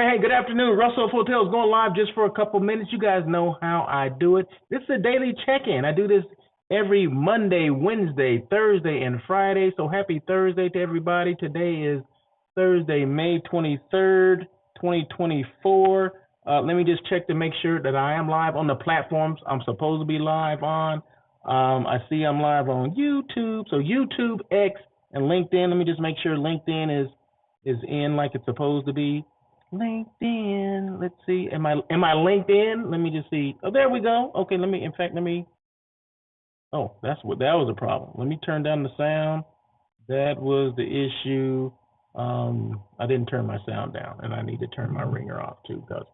Hey, good afternoon. Russell of Hotels going live just for a couple minutes. You guys know how I do it. This is a daily check-in. I do this every Monday, Wednesday, Thursday, and Friday. So happy Thursday to everybody. Today is Thursday, May 23rd, 2024. Let me just check to make sure that I am live on the platforms I'm supposed to be live on. I see I'm live on YouTube. So YouTube, X, and LinkedIn. Let me just make sure LinkedIn is in like it's supposed to be. LinkedIn. Let's see. Am I LinkedIn? Let me just see. Oh, there we go. Okay, let me. Oh, that was a problem. Let me turn down the sound. That was the issue. I didn't turn my sound down, and I need to turn my ringer off too because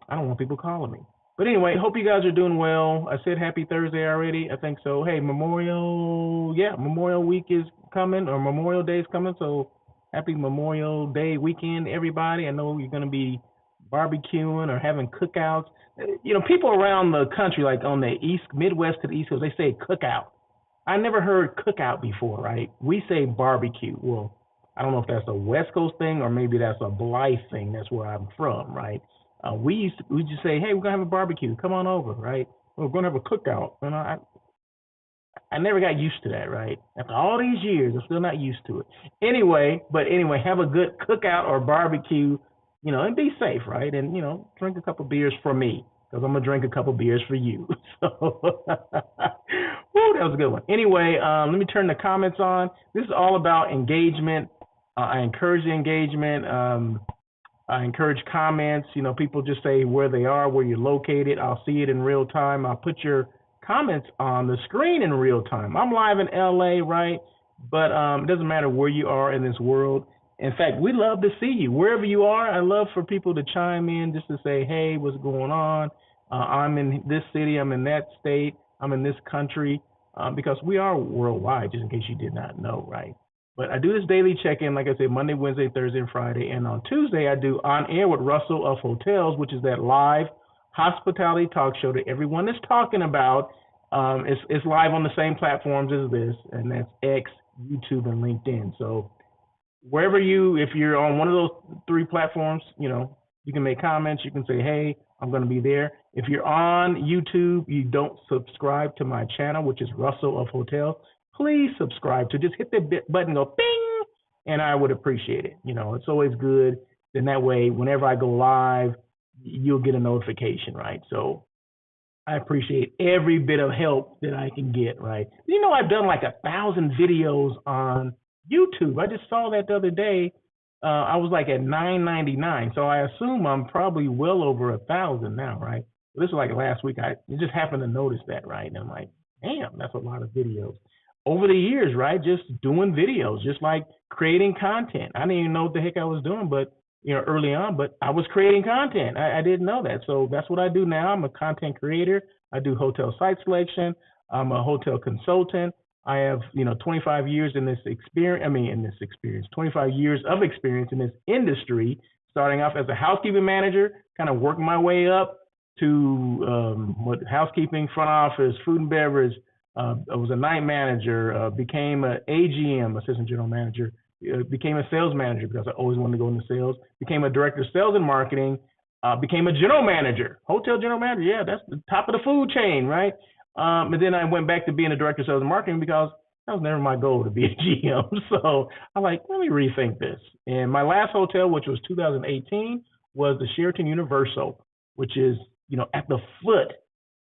I don't want people calling me. But anyway, hope you guys are doing well. I said happy Thursday already. I think so. Hey, Memorial Week is coming, or Memorial Day is coming. So happy Memorial Day weekend, everybody. I know you're going to be barbecuing or having cookouts. You know, people around the country, like on the Midwest to the East Coast, they say cookout. I never heard cookout before, right? We say barbecue. Well, I don't know if that's a West Coast thing or maybe that's a Blythe thing. That's where I'm from, right? We just say, hey, we're going to have a barbecue. Come on over, right? We're going to have a cookout. And I never got used to that, right? After all these years, I'm still not used to it. Anyway, have a good cookout or barbecue, you know, and be safe, right? And, you know, drink a couple beers for me because I'm going to drink a couple beers for you. So, woo, that was a good one. Anyway, let me turn the comments on. This is all about engagement. I encourage the engagement. I encourage comments. You know, people just say where they are, where you're located. I'll see it in real time. I'll put your comments on the screen in real time. I'm live in LA, right? But it doesn't matter where you are in this world. In fact, we love to see you wherever you are. I love for people to chime in just to say, hey, what's going on? I'm in this city, I'm in that state, I'm in this country, because we are worldwide, just in case you did not know, right? But I do this daily check-in, like I said, Monday, Wednesday, Thursday, and Friday. And on Tuesday, I do On Air with Russell of Hotels, which is that live hospitality talk show that everyone is talking about. It's live on the same platforms as this, and that's X, YouTube, and LinkedIn. So wherever if you're on one of those three platforms, you know, you can make comments. You can say, hey, I'm going to be there. If you're on YouTube, you don't subscribe to my channel, which is Russell of Hotels, please subscribe to. Just hit the button, go bing, and I would appreciate it. You know, it's always good. Then that way, whenever I go live, you'll get a notification, right? So I appreciate every bit of help that I can get, right? You know, I've done like 1,000 videos on YouTube. I just saw that the other day. I was like at 999, so I assume I'm probably well over 1,000 now, right? This was like last week. I just happened to notice that, right? And I'm like, damn, that's a lot of videos. Over the years, right, just doing videos, just like creating content. I didn't even know what the heck I was doing, but you know, early on, but I was creating content. I didn't know that. So that's what I do now. I'm a content creator. I do hotel site selection. I'm a hotel consultant. I have, 25 years in this experience, 25 years of experience in this industry, starting off as a housekeeping manager, kind of working my way up to housekeeping, front office, food and beverage. I was a night manager, became an AGM, assistant general manager, became a sales manager because I always wanted to go into sales, became a director of sales and marketing, became a general manager, hotel general manager. Yeah, that's the top of the food chain, right? And then I went back to being a director of sales and marketing because that was never my goal to be a GM. So I'm like, let me rethink this. And my last hotel, which was 2018, was the Sheraton Universal, which is, at the foot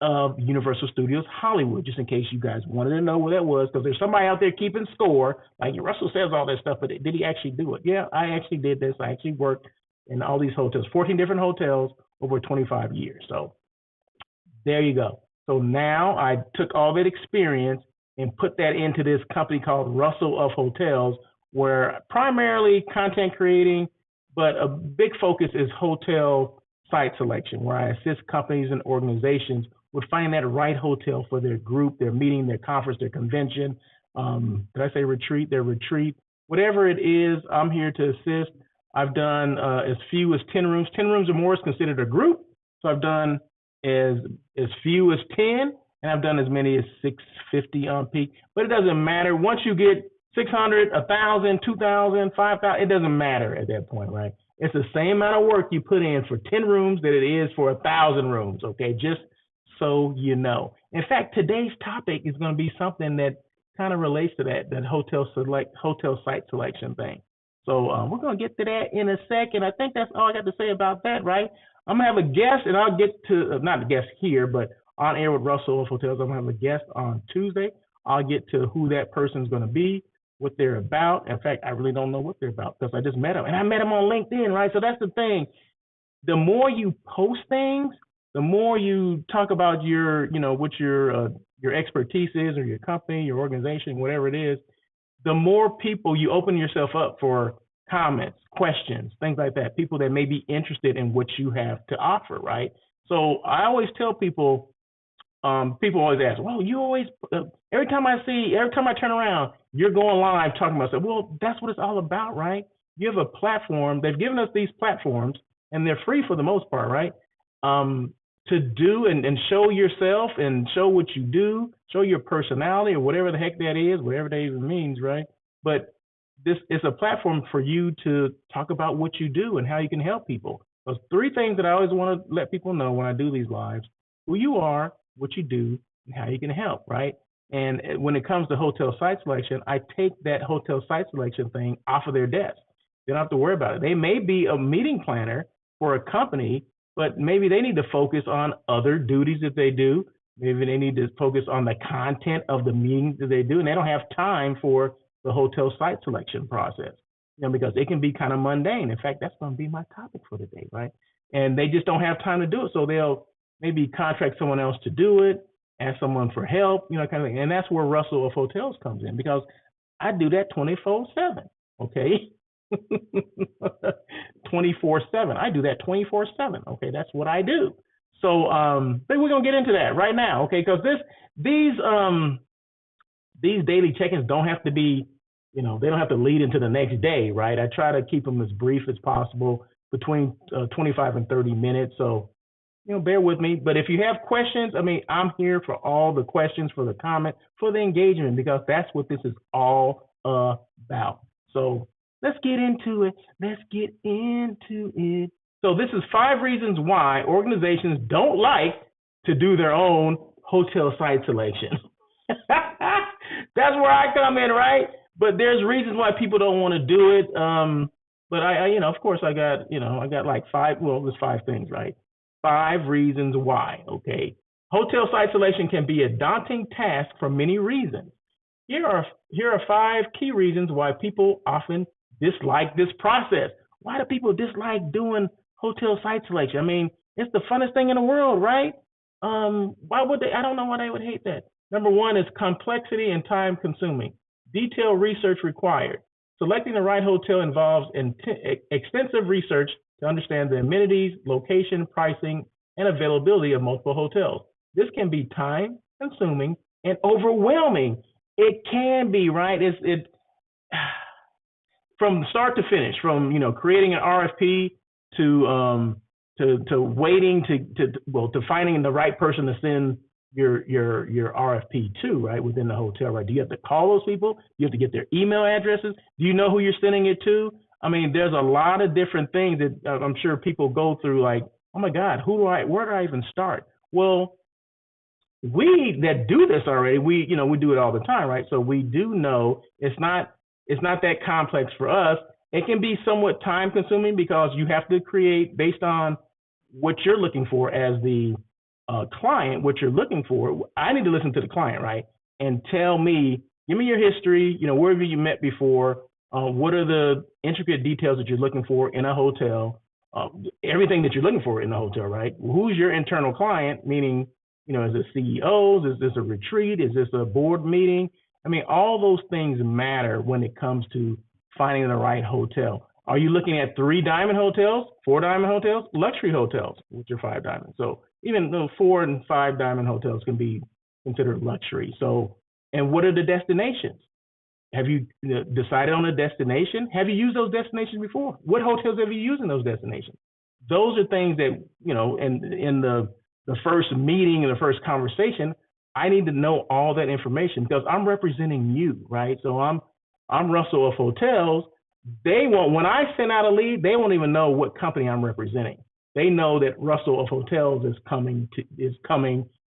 of Universal Studios Hollywood, just in case you guys wanted to know where that was, because there's somebody out there keeping score. Like, Russell says all that stuff, but did he actually do it? Yeah, I actually did this. I actually worked in all these hotels, 14 different hotels over 25 years. So there you go. So now I took all that experience and put that into this company called Russell of Hotels, where primarily content creating, but a big focus is hotel site selection, where I assist companies and organizations with finding that right hotel for their group, their meeting, their conference, their convention. Did I say retreat? Their retreat. Whatever it is, I'm here to assist. I've done as few as 10 rooms. 10 rooms or more is considered a group. So I've done as few as 10, and I've done as many as 650 on peak. But it doesn't matter. Once you get 600, 1,000, 2,000, 5,000, it doesn't matter at that point, right? It's the same amount of work you put in for 10 rooms that it is for 1,000 rooms, okay? Just so you know. In fact, today's topic is going to be something that kind of relates to that hotel site selection thing. So we're going to get to that in a second. I think that's all I got to say about that, right? I'm going to have a guest, and I'll get to, not a guest here, but on air with Russell of Hotels. I'm going to have a guest on Tuesday. I'll get to who that person's going to be, what they're about. In fact, I really don't know what they're about because I just met them. And I met them on LinkedIn, right? So that's the thing. The more you post things, the more you talk about your, what your expertise is, or your company, your organization, whatever it is, the more people you open yourself up for comments, questions, things like that, people that may be interested in what you have to offer, right? So I always tell people, people always ask, well, you always, every time I turn around, you're going live talking about stuff. Well, that's what it's all about, right? You have a platform. They've given us these platforms, and they're free for the most part, right? To do and show yourself and show what you do, show your personality or whatever the heck that is, whatever that even means, right? But this is a platform for you to talk about what you do and how you can help people. Those three things that I always want to let people know when I do these lives: who you are, what you do, and how you can help, right? And when it comes to hotel site selection, I take that hotel site selection thing off of their desk. They don't have to worry about it. They may be a meeting planner for a company, but maybe they need to focus on other duties that they do. Maybe they need to focus on the content of the meetings that they do, and they don't have time for the hotel site selection process, because it can be kind of mundane. In fact, that's going to be my topic for today, right? And they just don't have time to do it, so they'll maybe contract someone else to do it, ask someone for help, kind of thing. And that's where Russell of Hotels comes in, because I do that 24/7, okay? 24/7. I do that 24/7. Okay, that's what I do. So but we're gonna get into that right now, okay? Because these daily check-ins don't have to be, they don't have to lead into the next day, right? I try to keep them as brief as possible, between 25 and 30 minutes. So bear with me. But if you have questions, I'm here for all the questions, for the comment, for the engagement, because that's what this is all about. So let's get into it. So this is 5 reasons why organizations don't like to do their own hotel site selection. That's where I come in, right? But there's reasons why people don't want to do it. But I of course, I got like 5. Well, there's 5 things, right? 5 reasons why. Okay, hotel site selection can be a daunting task for many reasons. Here are 5 key reasons why people often dislike this process. Why do people dislike doing hotel site selection? It's the funnest thing in the world, right? Why would they? I don't know why they would hate that. Number 1 is complexity and time consuming. Detailed research required. Selecting the right hotel involves extensive research to understand the amenities, location, pricing, and availability of multiple hotels. This can be time consuming and overwhelming. It can be, right? It from start to finish, from creating an RFP to waiting to finding the right person to send your RFP to, right, within the hotel, right? Do you have to call those people? Do you have to get their email addresses? Do you know who you're sending it to? There's a lot of different things that I'm sure people go through, like, oh my God, where do I even start? Well, we that do this already, we do it all the time, right? So we do know it's not that complex for us. It can be somewhat time consuming because you have to create based on what you're looking for as the client, what you're looking for. I need to listen to the client, right? And tell me, give me your history, where have you met before? What are the intricate details that you're looking for in a hotel? Everything that you're looking for in a hotel, right? Who's your internal client? Meaning, is it CEOs? Is this a retreat? Is this a board meeting? All those things matter when it comes to finding the right hotel. Are you looking at 3 diamond hotels, 4 diamond hotels, luxury hotels, which are 5 diamonds? So even though 4 and 5 diamond hotels can be considered luxury. So, and what are the destinations? Have you decided on a destination? Have you used those destinations before? What hotels have you used in those destinations? Those are things that, in the first meeting and the first conversation, I need to know all that information because I'm representing you, right? So I'm Russell of Hotels. They won't, when I send out a lead, they won't even know what company I'm representing. They know that Russell of Hotels is coming,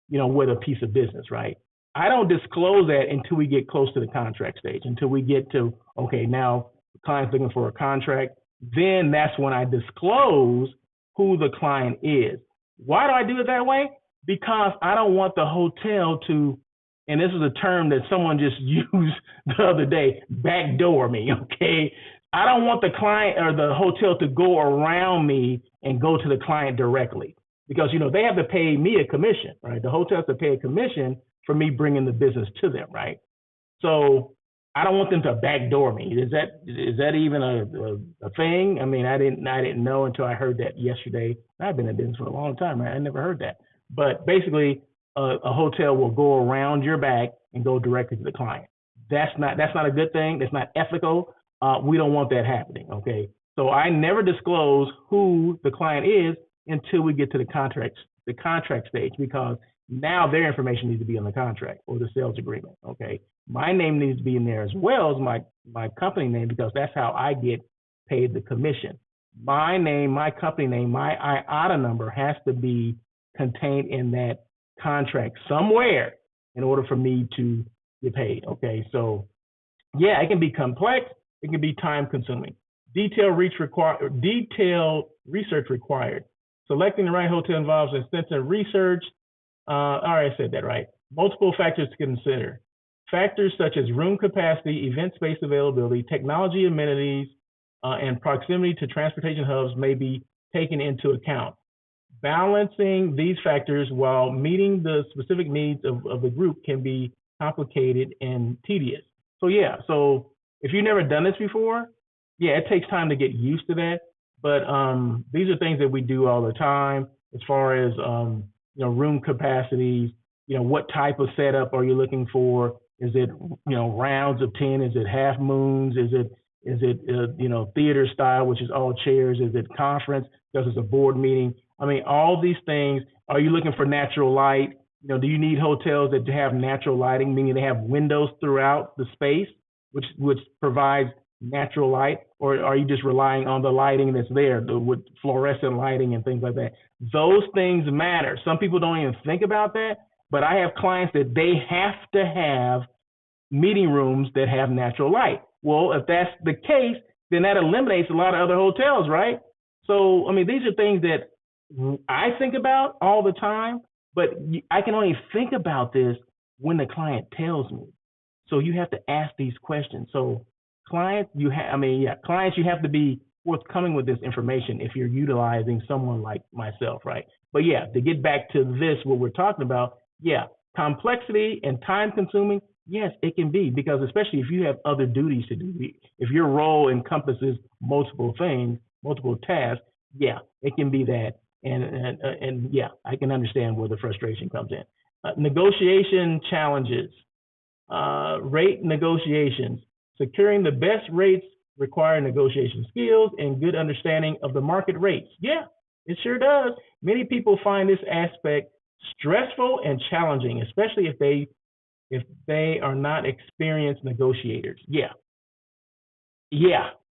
with a piece of business, right? I don't disclose that until we get close to the contract stage, until we get to, okay, now the client's looking for a contract. Then that's when I disclose who the client is. Why do I do it that way? Because I don't want the hotel to, and this is a term that someone just used the other day, backdoor me, okay? I don't want the client or the hotel to go around me and go to the client directly, because they have to pay me a commission, right? The hotel has to pay a commission for me bringing the business to them, right? So I don't want them to backdoor me. Is that even a thing? I mean, I didn't know until I heard that yesterday. I've been in business for a long time, right? I never heard that. But basically, a hotel will go around your back and go directly to the client. That's not a good thing. That's not ethical. We don't want that happening. Okay. So I never disclose who the client is until we get to the contract stage, because now their information needs to be on the contract or the sales agreement. Okay. My name needs to be in there as well as my company name, because that's how I get paid the commission. My name, my company name, my IATA number has to be contained in that contract somewhere in order for me to get paid. Okay. So yeah, it can be complex. It can be time consuming. Detailed research required. Selecting the right hotel involves extensive research. All right, I said that right. Multiple factors to consider. Factors such as room capacity, event space availability, technology amenities, and proximity to transportation hubs may be taken into account. Balancing these factors while meeting the specific needs of the group can be complicated and tedious. So yeah, so if you've never done this before, yeah, it takes time to get used to that. But these are things that we do all the time as far as room capacities. What type of setup are you looking for? Is it rounds of 10? Is it half moons? Is it theater style, which is all chairs? Is it conference because it's a board meeting? I mean, all these things. Are you looking for natural light? Do you need hotels that have natural lighting, meaning they have windows throughout the space, which provides natural light, or are you just relying on the lighting that's there with fluorescent lighting and things like that? Those things matter. Some people don't even think about that, but I have clients that they have to have meeting rooms that have natural light. Well, if that's the case, then that eliminates a lot of other hotels, right? So, I mean, these are things that I think about all the time, but I can only think about this when the client tells me. So you have to ask these questions. So clients, you have to be forthcoming with this information if you're utilizing someone like myself, right? But yeah, to get back to this, what we're talking about, yeah, complexity and time consuming, yes, it can be, because especially if you have other duties to do, if your role encompasses multiple things, multiple tasks, yeah, it can be that. And yeah, I can understand where the frustration comes in. Negotiation challenges, rate negotiations. Securing the best rates require negotiation skills and good understanding of the market rates. Yeah, it sure does. Many people find this aspect stressful and challenging, especially if they are not experienced negotiators. Yeah,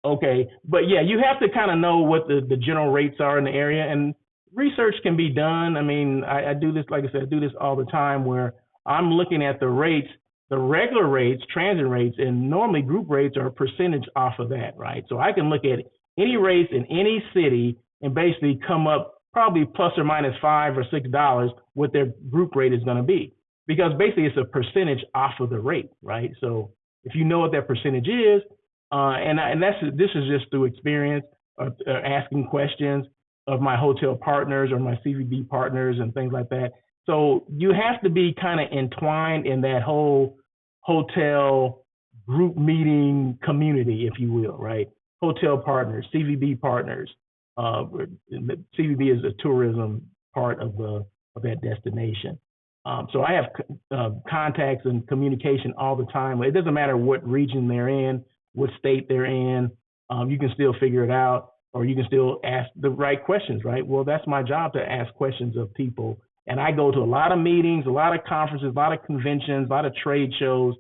okay. But yeah, you have to kind of know what the general rates are in the area, and research can be done. I mean, I do this, like I said, I do this all the time, where I'm looking at the rates, the regular rates, transit rates, and normally group rates are a percentage off of that, right? So I can look at any rates in any city and basically come up probably plus or minus $5 or $6 what their group rate is going to be, because basically it's a percentage off of the rate, right? So if you know what that percentage is, this is just through experience, asking questions of my hotel partners or my CVB partners and things like that. So you have to be kind of entwined in that whole hotel group meeting community, if you will, right? Hotel partners, CVB partners. CVB is a tourism part of that destination. So I have contacts and communication all the time. It doesn't matter what region they're in, what state they're in. You can still figure it out, or you can still ask the right questions, right? Well, that's my job, to ask questions of people. And I go to a lot of meetings, a lot of conferences, a lot of conventions, a lot of trade shows,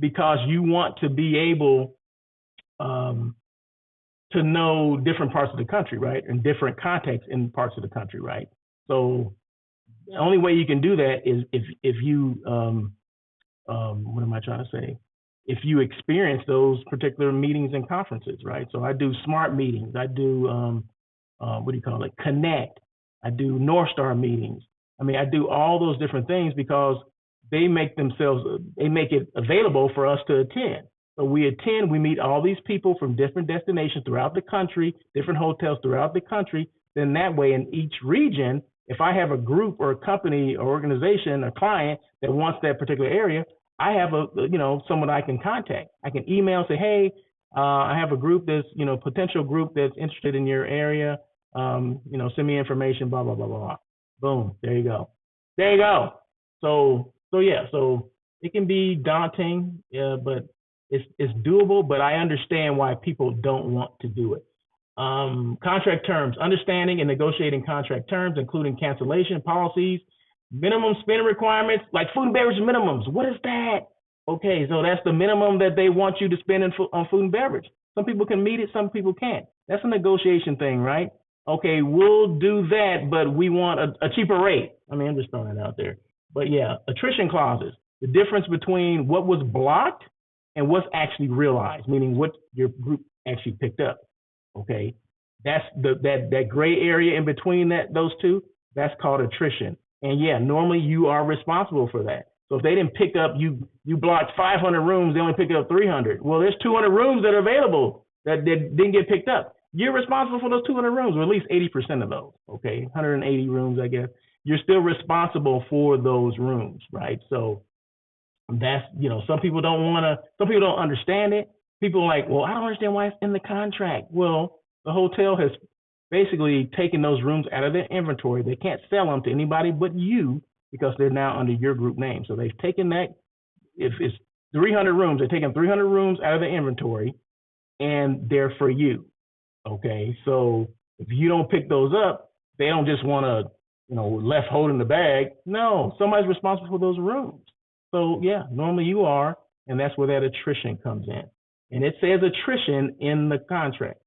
because you want to be able to know different parts of the country, right? And different contexts in parts of the country, right? So the only way you can do that is if you what am I trying to say? If you experience those particular meetings and conferences, right? So I do smart meetings. I do what do you call it? Connect. I do North Star meetings. I mean, I do all those different things because they make it available for us to attend. So we attend, we meet all these people from different destinations throughout the country, different hotels throughout the country. Then that way in each region, if I have a group or a company or organization or client that wants that particular area, I have someone I can contact. I can email and say, hey, I have a group that's, potential group that's interested in your area. Send me information, blah, blah, blah, blah, blah. Boom. There you go. There you go. So it can be daunting, but it's doable, but I understand why people don't want to do it. Contract terms, understanding and negotiating contract terms, including cancellation policies, minimum spending requirements, like food and beverage minimums. What is that? Okay, so that's the minimum that they want you to spend on food and beverage. Some people can meet it, some people can't. That's a negotiation thing, right? Okay, we'll do that, but we want a cheaper rate. I mean, I'm just throwing it out there. But yeah, attrition clauses, the difference between what was blocked and what's actually realized, meaning what your group actually picked up. Okay, that's that gray area in between those two. That's called attrition. And yeah, normally you are responsible for that. So if they didn't pick up, you blocked 500 rooms, they only picked up 300. Well, there's 200 rooms that are available that didn't get picked up. You're responsible for those 200 rooms, or at least 80% of those. Okay, 180 rooms, I guess. You're still responsible for those rooms, right? So that's, some people don't understand it. People are like, well, I don't understand why it's in the contract. Well, the hotel has basically taken those rooms out of their inventory. They can't sell them to anybody but you because they're now under your group name. So they've taken that, if it's 300 rooms, they're taking 300 rooms out of the inventory and they're for you. Okay, so if you don't pick those up, they don't just want to, left holding the bag. No, somebody's responsible for those rooms. So yeah, normally you are, and that's where that attrition comes in. And it says attrition in the contract.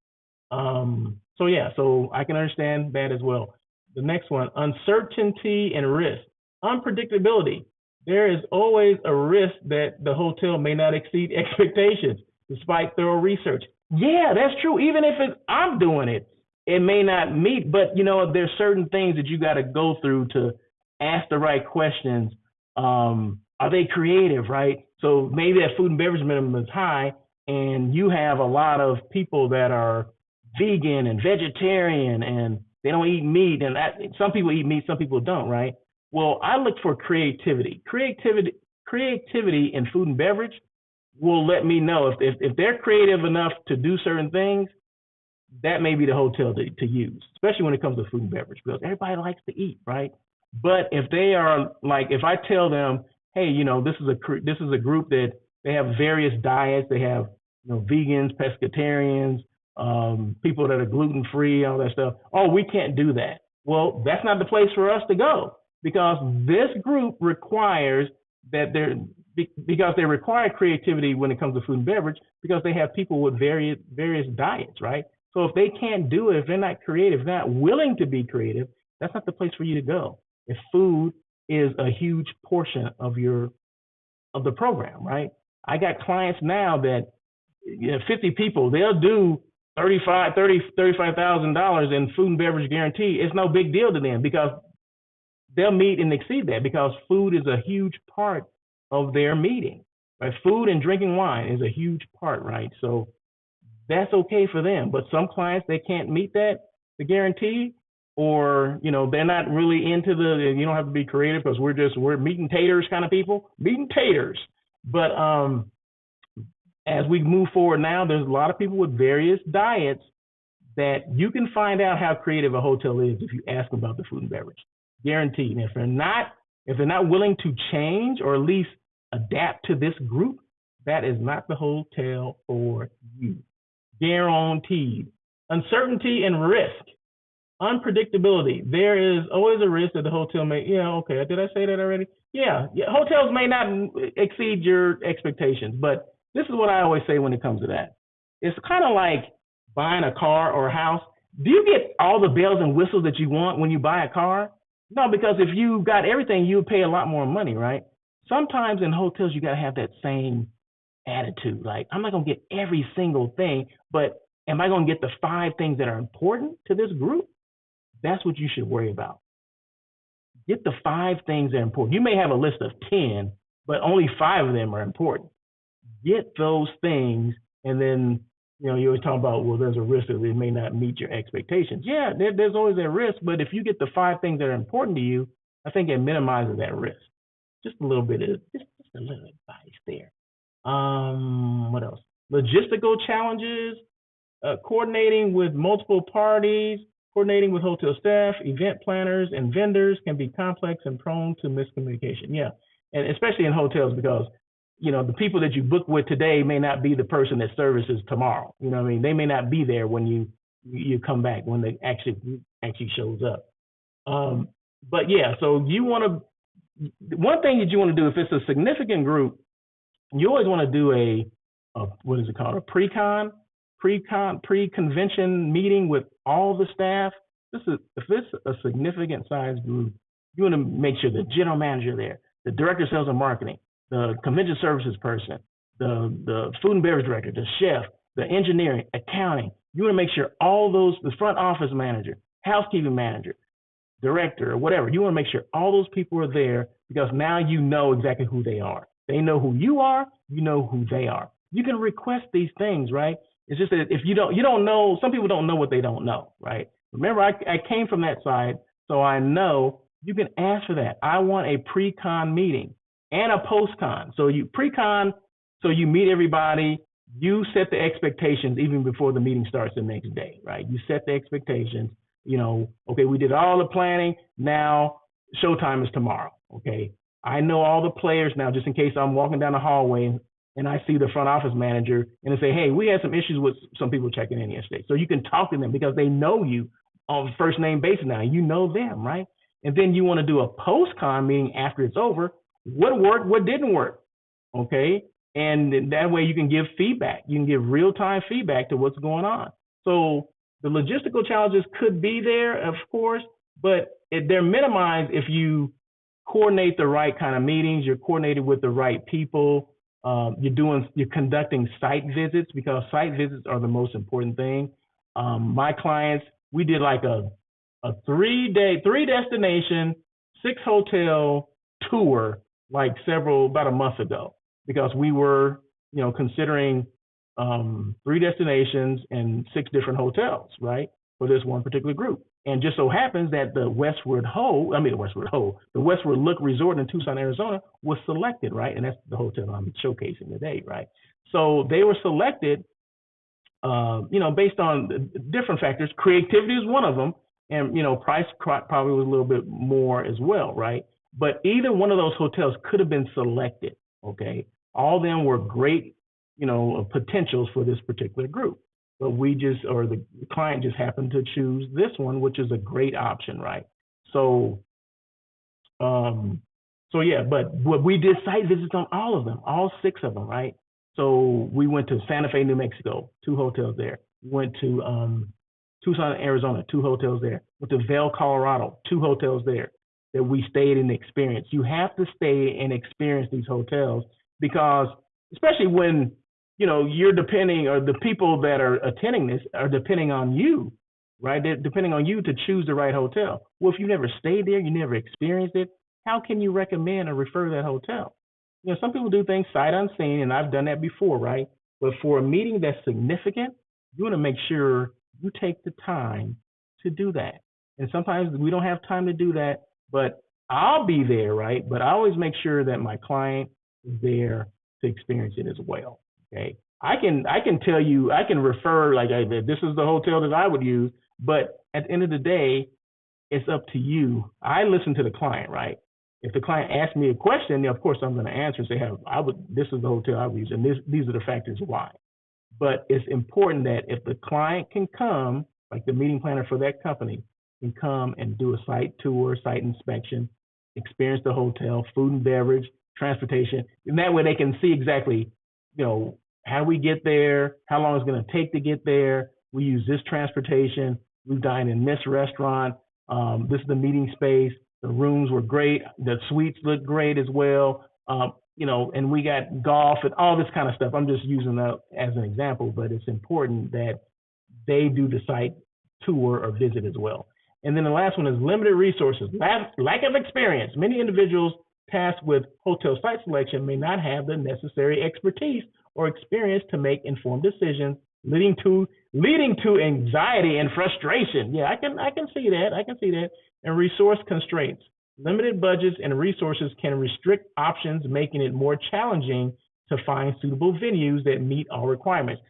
So I can understand that as well. The next one, uncertainty and risk. Unpredictability. There is always a risk that the hotel may not exceed expectations despite thorough research. Yeah, that's true. Even if I'm doing it, it may not meet, but there's certain things that you got to go through to ask the right questions. Are they creative, right? So maybe that food and beverage minimum is high, and you have a lot of people that are vegan and vegetarian, and they don't eat meat, and some people eat meat, some people don't, right? Well, I look for creativity. Creativity in food and beverage will let me know if they're creative enough to do certain things. That may be the hotel to use, especially when it comes to food and beverage, because everybody likes to eat, right? But if they are like, if I tell them, hey, this is a group that they have various diets, they have vegans, pescatarians, people that are gluten free, all that stuff. Oh, we can't do that. Well, that's not the place for us to go, because this group requires that because they require creativity when it comes to food and beverage, because they have people with various diets, right? So if they can't do it, if they're not creative, if they're not willing to be creative, that's not the place for you to go. If food is a huge portion of the program, right? I got clients now that 50 people, they'll do $35,000 in food and beverage guarantee. It's no big deal to them because they'll meet and exceed that, because food is a huge part of their meeting. Right? Food and drinking wine is a huge part, right? So that's okay for them. But some clients, they can't meet the guarantee, or they're not really into you don't have to be creative because we're meat and taters kind of people, meat and taters. But as we move forward now, there's a lot of people with various diets that you can find out how creative a hotel is if you ask them about the food and beverage. Guaranteed. And if they're not willing to change or at least adapt to this group, that is not the hotel for you. Guaranteed. Uncertainty and risk. Unpredictability. There is always a risk that the hotel may, okay, did I say that already? Yeah, hotels may not exceed your expectations, but this is what I always say when it comes to that. It's kind of like buying a car or a house, do you get all the bells and whistles that you want when you buy a car? No, because if you got everything, you would pay a lot more money, right? Sometimes in hotels, you got to have that same attitude. Like, I'm not going to get every single thing, but am I going to get the 5 things that are important to this group? That's what you should worry about. Get the 5 things that are important. You may have a list of 10, but only 5 of them are important. Get those things, and then you always talk about, well, there's a risk that it may not meet your expectations. Yeah, there's always that risk, but if you get the 5 things that are important to you, I think it minimizes that risk. Just a little bit of just a little advice there. What else? Logistical challenges, coordinating with multiple parties, coordinating with hotel staff, event planners, and vendors can be complex and prone to miscommunication. Yeah, and especially in hotels, because the people that you book with today may not be the person that services tomorrow. You know what I mean? They may not be there when you come back, when the actually shows up. But yeah, so one thing that you want to do if it's a significant group, you always want to do a what is it called? A pre-convention meeting with all the staff. If it's a significant size group, you want to make sure the general manager there, the director of sales and marketing, the convention services person, the food and beverage director, the chef, the engineering, accounting. You want to make sure all those, the front office manager, housekeeping manager, director, or whatever, you want to make sure all those people are there, because now you know exactly who they are. They know who you are, you know who they are. You can request these things, right? It's just that if you don't know, some people don't know what they don't know, right? Remember, I came from that side, so I know you can ask for that. I want a pre-con meeting and a post-con. So you pre-con, so you meet everybody, you set the expectations even before the meeting starts the next day, right? You set the expectations, okay, we did all the planning, now showtime is tomorrow, okay? I know all the players now, just in case I'm walking down the hallway and I see the front office manager and they say, hey, we had some issues with some people checking in yesterday. So you can talk to them because they know you on first name basis now. You know them, right? And then you want to do a post-con meeting after it's over. What worked, what didn't work, okay? And that way you can give feedback. You can give real-time feedback to what's going on. So the logistical challenges could be there, of course, but they're minimized if you coordinate the right kind of meetings, you're coordinated with the right people, you're conducting site visits, because site visits are the most important thing. My clients, we did like a 3 destination, 6 hotel tour about a month ago, because we were, considering 3 destinations and 6 different hotels, right, for this one particular group. And just so happens that the Westward Look Resort in Tucson, Arizona was selected, right? And that's the hotel I'm showcasing today, right? So they were selected, based on different factors. Creativity is one of them, and, price probably was a little bit more as well, right? But either one of those hotels could have been selected, okay? All of them were great, potentials for this particular group. But the client just happened to choose this one, which is a great option, right? So yeah, but we did site visits on all of them, all 6 of them, right? So we went to Santa Fe, New Mexico, 2 hotels there. We went to Tucson, Arizona, 2 hotels there. Went to Vail, Colorado, 2 hotels there that we stayed and experienced. You have to stay and experience these hotels, because especially when you're depending, or the people that are attending this are depending on you, right? They're depending on you to choose the right hotel. Well, if you never stayed there, you never experienced it, how can you recommend or refer that hotel? Some people do things sight unseen, and I've done that before, right? But for a meeting that's significant, you want to make sure you take the time to do that. And sometimes we don't have time to do that, but I'll be there, right? But I always make sure that my client is there to experience it as well. Okay, I can tell you, I can refer this is the hotel that I would use, but at the end of the day, it's up to you. I listen to the client, right? If the client asks me a question, then of course I'm going to answer and say, hey, this is the hotel I would use, and these are the factors why. But it's important that if the client can come, like the meeting planner for that company, can come and do a site tour, site inspection, experience the hotel, food and beverage, transportation, and that way they can see exactly, how do we get there, how long it's going to take to get there, We use this transportation. We dine in this restaurant. This is the meeting space. The rooms were great. The suites looked great as well. And we got golf and all this kind of stuff. I'm just using that as an example, but it's important that they do the site tour or visit as well. And then the last one is limited resources, lack of experience. Many individuals tasked with hotel site selection may not have the necessary expertise or experience to make informed decisions, leading to anxiety and frustration. Yeah, I can see that. I can see that. And resource constraints. Limited budgets and resources can restrict options, making it more challenging to find suitable venues that meet all requirements.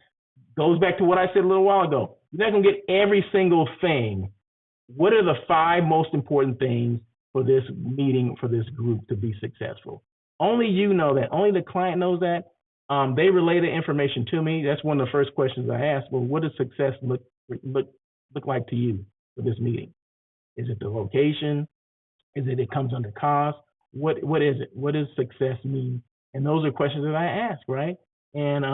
Goes back to what I said a little while ago. You're not going to get every single thing. What are the 5 most important things for this meeting, for this group to be successful? Only you know that. Only the client knows that. They relay the information to me. That's one of the first questions I ask. Well, what does success look like to you for this meeting? Is it the location? Is it comes under cost? What is it? What does success mean? And those are questions that I ask, right? And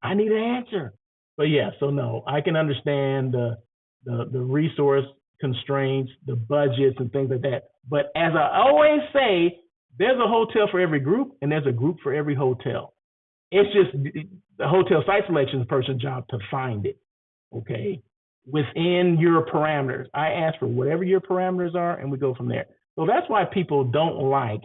I need an answer. But yeah, so no, I can understand the resource constraints, the budgets and things like that. But as I always say, there's a hotel for every group and there's a group for every hotel. It's just the hotel site selection person's job to find it, okay, within your parameters. I ask for whatever your parameters are and we go from there. So that's why people don't like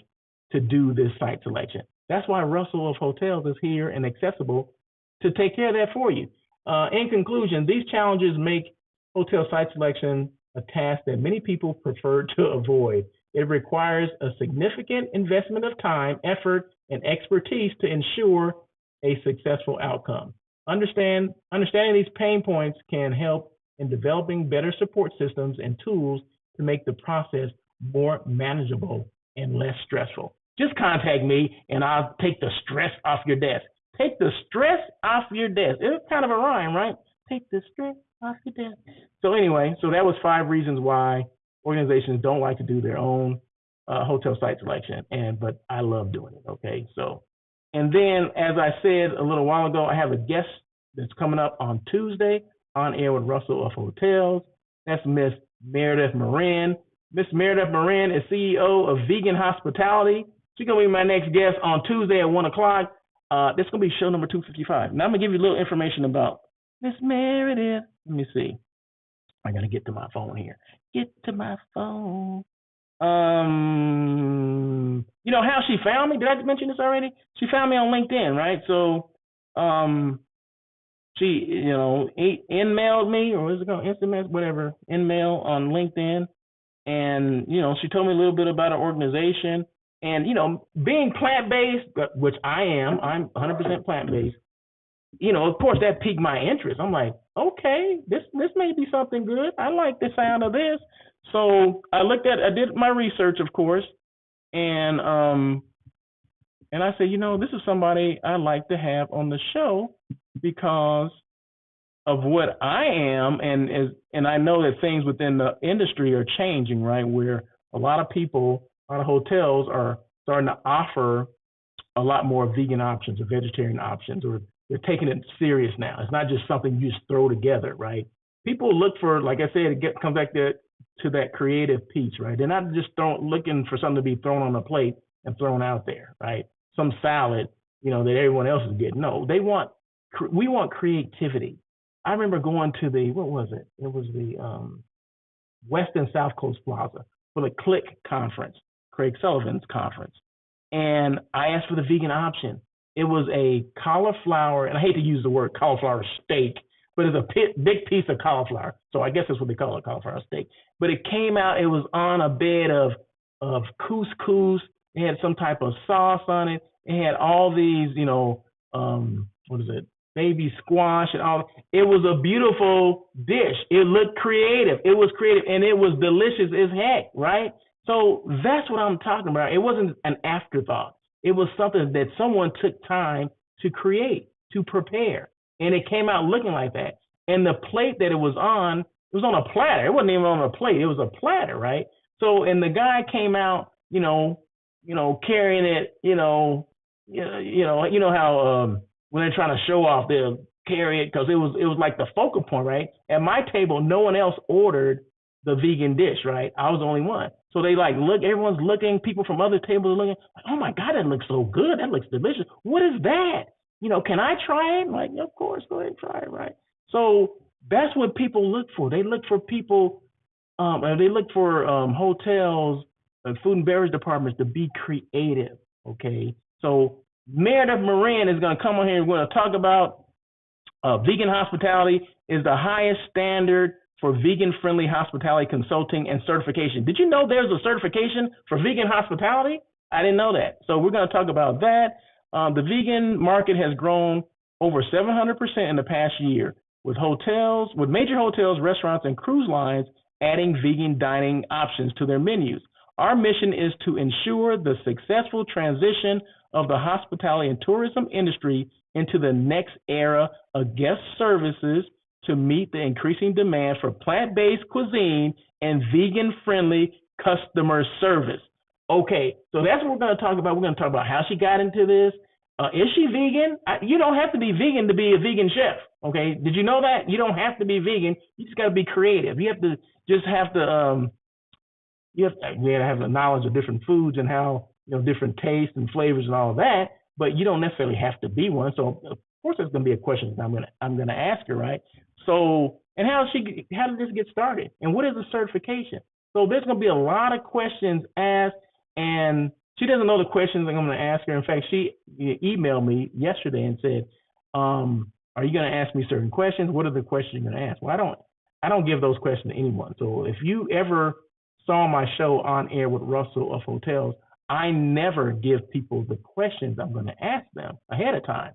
to do this site selection. That's why Russell of Hotels is here and accessible to take care of that for you. In conclusion, these challenges make hotel site selection a task that many people prefer to avoid. It requires a significant investment of time, effort, and expertise to ensure a successful outcome. Understanding these pain points can help in developing better support systems and tools to make the process more manageable and less stressful. Just contact me and I'll take the stress off your desk. Take the stress off your desk. It's kind of a rhyme, right? Take the stress off your desk. So anyway, so that was 5 reasons why organizations don't like to do their own hotel site selection, but I love doing it, okay? So, and then as I said a little while ago, I have a guest that's coming up on Tuesday on air with Russell of Hotels. That's Miss Meredith Moran. Miss Meredith Moran is CEO of Vegan Hospitality. She's going to be my next guest on Tuesday at 1 o'clock. This is going to be show number 255. Now I'm going to give you a little information about Miss Meredith. Let me see. I got to get to my phone here. Get to my phone. You know how she found me? Did I mention this already? She found me on LinkedIn, right? So she, in-mailed me, or what is it called? Instant message, whatever, in-mail on LinkedIn. And, she told me a little bit about her organization. And, being plant-based, which I am, I'm 100% plant-based, of course, that piqued my interest. I'm like, okay, this may be something good. I like the sound of this. So I did my research, of course, and I said, this is somebody I like to have on the show because of what I am, and I know that things within the industry are changing, right? Where a lot of hotels are starting to offer a lot more vegan options or vegetarian options, or they're taking it serious now. It's not just something you just throw together, right? People look for, like I said, it comes back to that creative piece, right? They're not just looking for something to be thrown on a plate and thrown out there, right? Some salad, that everyone else is getting. No, we want creativity. I remember going to what was it? It was the West and South Coast Plaza for the CLIC conference, Craig Sullivan's conference. And I asked for the vegan option. It was a cauliflower, and I hate to use the word cauliflower steak, but it's a big piece of cauliflower. So I guess that's what they call it, cauliflower steak. But it came out, it was on a bed of couscous. It had some type of sauce on it. It had all these, baby squash and all. It was a beautiful dish. It looked creative. It was creative, and it was delicious as heck, right? So that's what I'm talking about. It wasn't an afterthought. It was something that someone took time to create, to prepare, and it came out looking like that. And the plate that it was on a platter. It wasn't even on a plate. It was a platter, right? So, and the guy came out, carrying it, how when they're trying to show off, carry it because it was like the focal point, right? At my table, no one else ordered the vegan dish, right? I was the only one. So they like look, everyone's looking, people from other tables are looking, like, oh my God, that looks so good. That looks delicious. What is that? Can I try it? I'm like, of course, go ahead and try it, right? So that's what people look for. They look for people, they look for hotels, food and beverage departments to be creative, okay? So Meredith Moran is going to come on here and we're going to talk about vegan hospitality is the highest standard for vegan-friendly hospitality consulting and certification. Did you know there's a certification for vegan hospitality? I didn't know that. So we're going to talk about that. The vegan market has grown over 700% in the past year, with major hotels, restaurants, and cruise lines adding vegan dining options to their menus. Our mission is to ensure the successful transition of the hospitality and tourism industry into the next era of guest services to meet the increasing demand for plant-based cuisine and vegan-friendly customer service. Okay, so that's what we're going to talk about. We're going to talk about how she got into this. Is she vegan? You don't have to be vegan to be a vegan chef. Okay, did you know that? You don't have to be vegan. You just got to be creative. You have to have the knowledge of different foods and how different tastes and flavors and all of that. But you don't necessarily have to be one. So of course, there's going to be a question that I'm gonna ask her, right? So, and how did this get started? And what is the certification? So there's going to be a lot of questions asked, and she doesn't know the questions I'm going to ask her. In fact, she emailed me yesterday and said, are you going to ask me certain questions? What are the questions you're going to ask? Well, I don't give those questions to anyone. So if you ever saw my show On Air with Russell of Hotels, I never give people the questions I'm going to ask them ahead of time,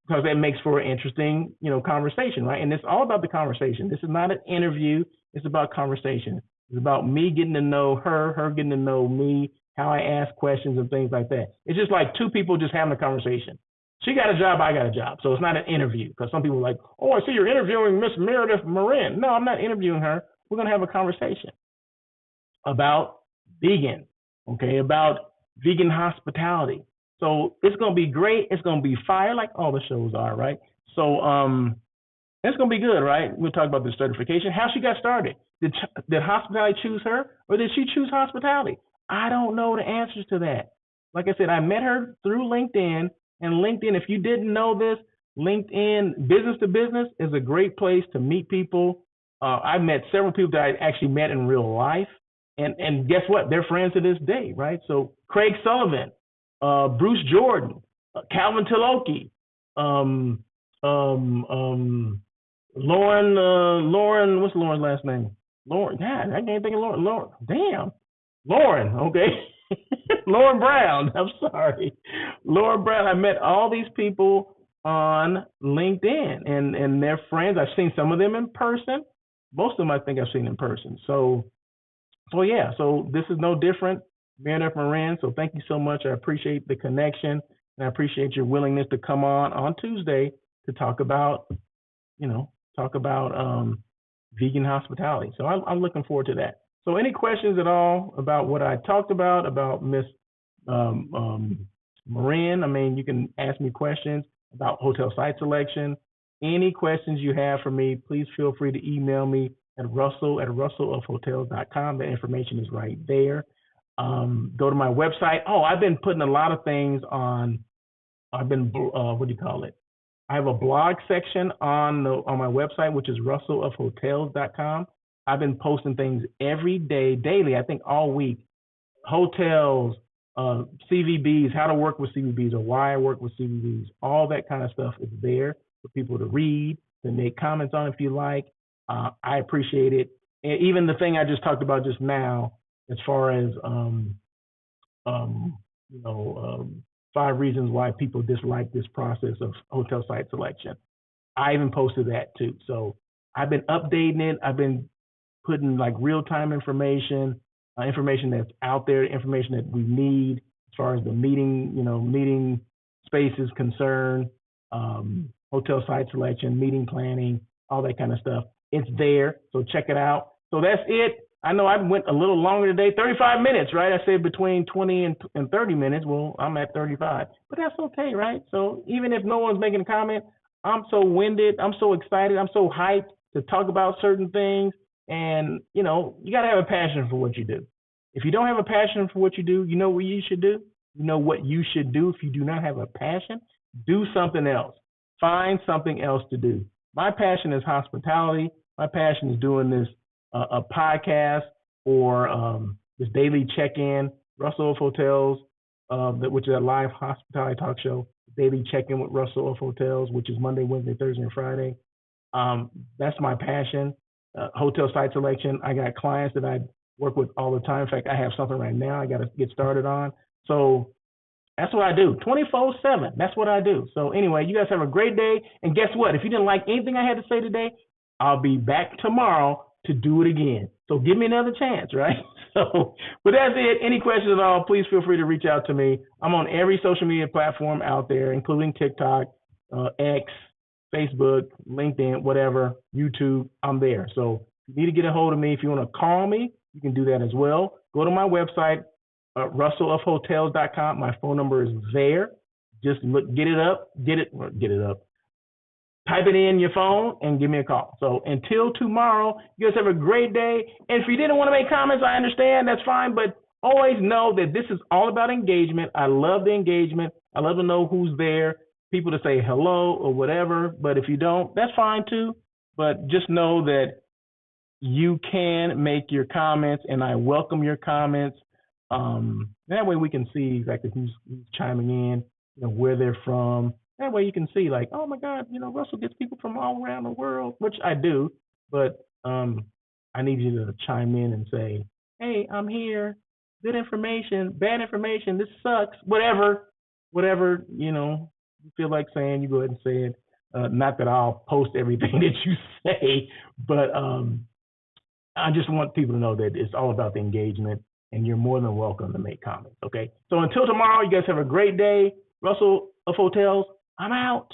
because that makes for an interesting, conversation, right? And it's all about the conversation. This is not an interview. It's about conversation. It's about me getting to know her getting to know me, how I ask questions and things like that. It's just like two people just having a conversation. She got a job, I got a job. So it's not an interview, because some people are like, oh, I see you're interviewing Miss Meredith Moran. No, I'm not interviewing her. We're going to have a conversation about vegan, okay, about vegan hospitality. So it's going to be great. It's going to be fire, like all the shows are, right? So it's going to be good, right? We'll talk about the certification, how she got started. Did hospitality choose her, or did she choose hospitality? I don't know the answers to that. Like I said, I met her through LinkedIn, and LinkedIn, if you didn't know this, LinkedIn business to business is a great place to meet people. I've met several people that I actually met in real life, and guess what? They're friends to this day, right? So Craig Sullivan, Bruce Jordan, Calvin Tiloki, Lauren, what's Lauren's last name? Lauren, God, I can't think of Lauren, okay. Lauren Brown, I'm sorry. Lauren Brown, I met all these people on LinkedIn, and they're friends. I've seen some of them in person. Most of them I think I've seen in person. So yeah, so this is no different. Meredith Moran, so thank you so much. I appreciate the connection, and I appreciate your willingness to come on Tuesday to talk about vegan hospitality. So I'm looking forward to that. So any questions at all about what I talked about Miss Moran? I mean, you can ask me questions about hotel site selection. Any questions you have for me, please feel free to email me at russell@russellofhotels.com. The information is right there. Go to my website. Oh, I've been putting a lot of things on. What do you call it? I have a blog section on my website, which is russellofhotels.com. I've been posting things every day, daily, I think all week. Hotels, CVBs, how to work with CVBs, or why I work with CVBs, all that kind of stuff is there for people to read, to make comments on if you like. I appreciate it. And even the thing I just talked about just now, as far as 5 reasons why people dislike this process of hotel site selection. I even posted that too. So I've been updating it. I've been putting like real-time information that's out there, information that we need as far as the meeting space is concerned, hotel site selection, meeting planning, all that kind of stuff. It's there, so check it out. So that's it. I know I went a little longer today, 35 minutes, right? I said between 20 and 30 minutes. Well, I'm at 35, but that's okay, right? So even if no one's making a comment, I'm so winded. I'm so excited. I'm so hyped to talk about certain things. And, you know, you got to have a passion for what you do. If you don't have a passion for what you do, you know what you should do? You know what you should do if you do not have a passion? Do something else. Find something else to do. My passion is hospitality. My passion is doing this a podcast or this daily check-in, Russell of Hotels, which is a live hospitality talk show. Daily check-in with Russell of Hotels, which is Monday, Wednesday, Thursday, and Friday. That's my passion. Hotel site selection. I got clients that I work with all the time. In fact, I have something right now I got to get started on. So that's what I do, 24/7. That's what I do. So anyway, you guys have a great day. And guess what? If you didn't like anything I had to say today, I'll be back tomorrow to do it again. So give me another chance, right? So, but that's it. Any questions at all, please feel free to reach out to me. I'm on every social media platform out there, including TikTok, X, Facebook, LinkedIn, whatever, YouTube. I'm there. So if you need to get a hold of me, if you want to call me, you can do that as well. Go to my website, russellofhotels.com. My phone number is there. Just look, get it up. Type it in your phone and give me a call. So until tomorrow, you guys have a great day. And if you didn't want to make comments, I understand. That's fine. But always know that this is all about engagement. I love the engagement. I love to know who's there, people to say hello or whatever. But if you don't, that's fine too. But just know that you can make your comments, and I welcome your comments. That way we can see exactly who's chiming in, you know, where they're from. That way you can see, like, oh my God, you know, Russell gets people from all around the world, which I do. But I need you to chime in and say, hey, I'm here. Good information, bad information, this sucks, whatever, you know, you feel like saying, you go ahead and say it. Not that I'll post everything that you say, but I just want people to know that it's all about the engagement, and you're more than welcome to make comments, okay? So until tomorrow, you guys have a great day. Russell of Hotels, I'm out.